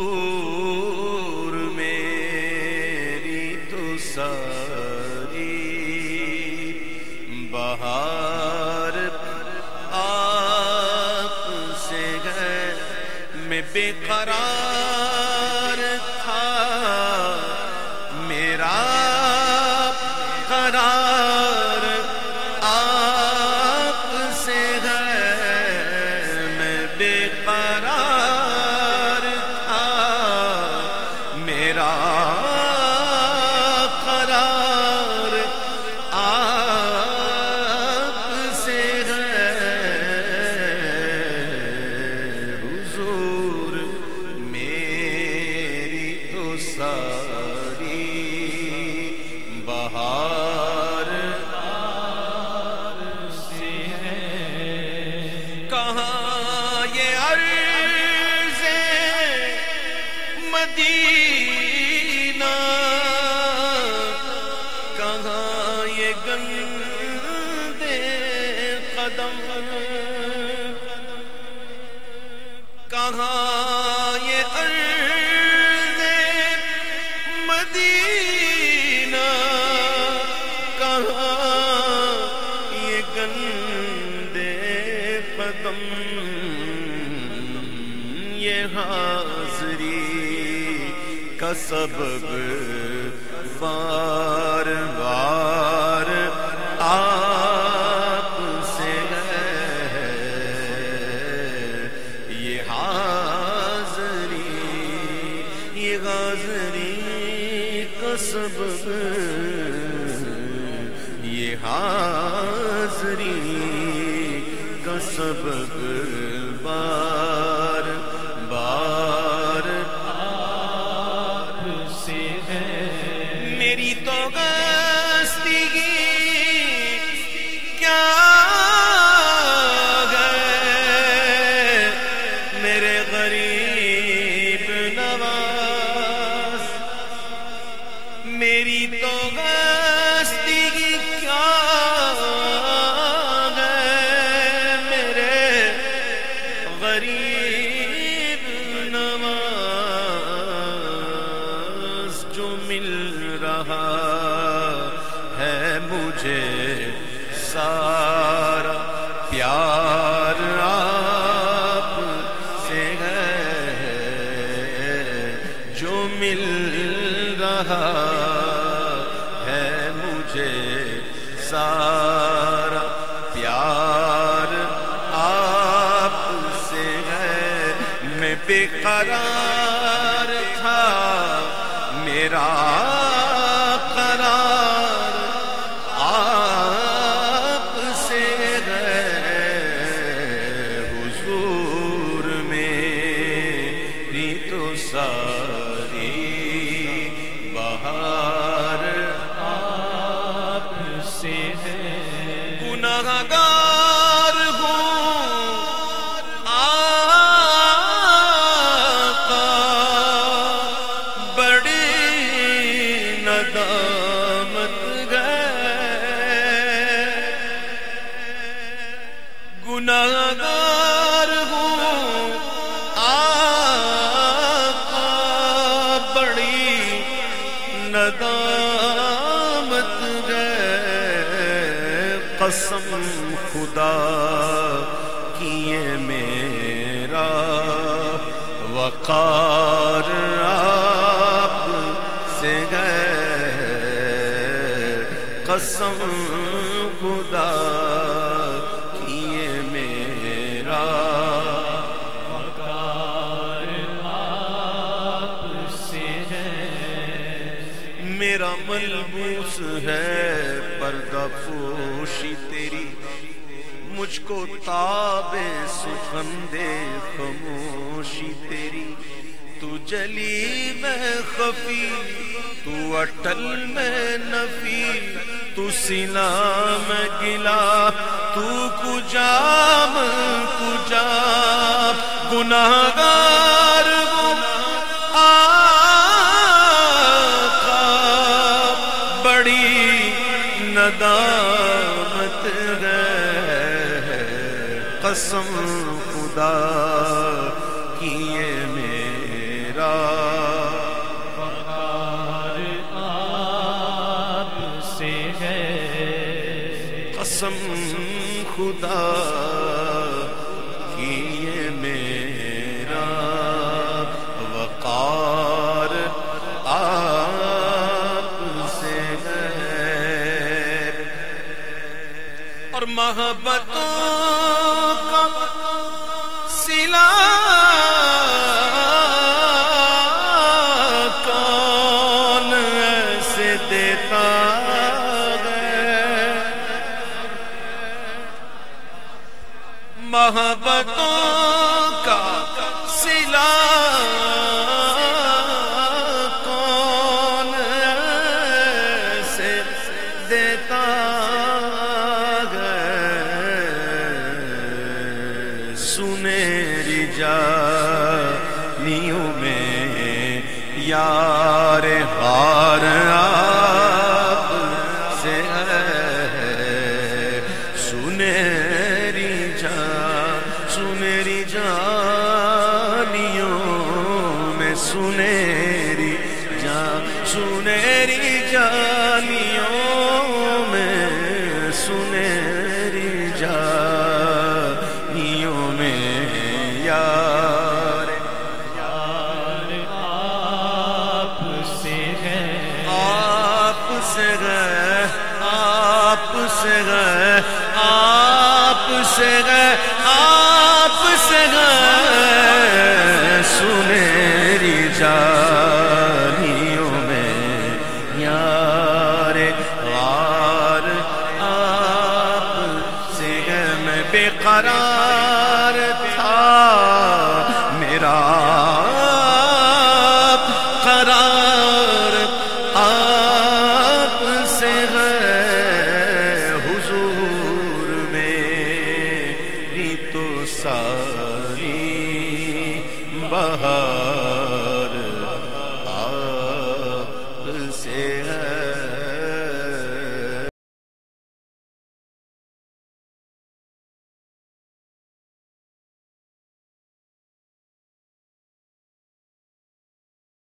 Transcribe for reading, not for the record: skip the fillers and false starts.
حضور میری تو ساری بہار آپ سے ہے، میں بے قرار تھا، میرا قرار آپ سے ہے، میں بے قرار تھا، میرا قرار آپ سے ہے، حضور میری تو ساری بہار سے ہے۔ کہاں یہ عرض مدینہ، کہاں یہ گندے قدم، کہاں یہ عرض مدینہ، کہاں یہ گندے قدم، یہ حاضری کا سبب بار بار آپ سے ہے، یہ حاضری کا سبب، یہ حاضری کا سبب بار بار آپ سے ہے۔ میری تو گستگی کیا ہے میرے غریب نواز، میری تو گستگی کیا ہے میرے غریب نواز، جو مل رہا ہے مجھے سارا پیار آپ سے ہے، جو مل رہا ہے مجھے سارا پیار آپ سے ہے، میں بے قرار تھا، میرا قرار آپ سے ہے، حضور میری تو ساری بہار آپ سے ہے۔ گناہگار ہوں آقا، بڑی ندامت ہے، گناہگار ہوں آقا، بڑی ندامت ہے، قسم خدا کی یہ میرا وقار آپ سے ہے، قسم خدا کی یہ میرا وقار آپ سے ہے، میرا ملبوس ہے پردہ پوشی تیری، مجھ کو تاب سخن دے خاموشی تیری، تو جلی میں خفی، تو اٹل میں نفی، تو سینہ میں گلا، تو کجام کجام، گناہگار ہوں آقا، بڑی ندامت ہے، قسم خدا کی یہ میرا قسم خدا کی یہ میرا وقار آپ سے ہے، اور محبتوں کا صلہ کون ایسے دیتا ہے، محبتوں کا صلہ کون ایسے دیتا سنہری جانیوں میں یار غار آپ سے ہے، سنہری جانیوں میں سنہری جانیوں میں سنہری جانیوں میں یار آپ سے ہے، آپ سے ہے، آپ سے ہے، آپ سے ہے، آپ سے ہے، سنہری جانیوں میں یار غار آپ سے ہے، میں بے قرار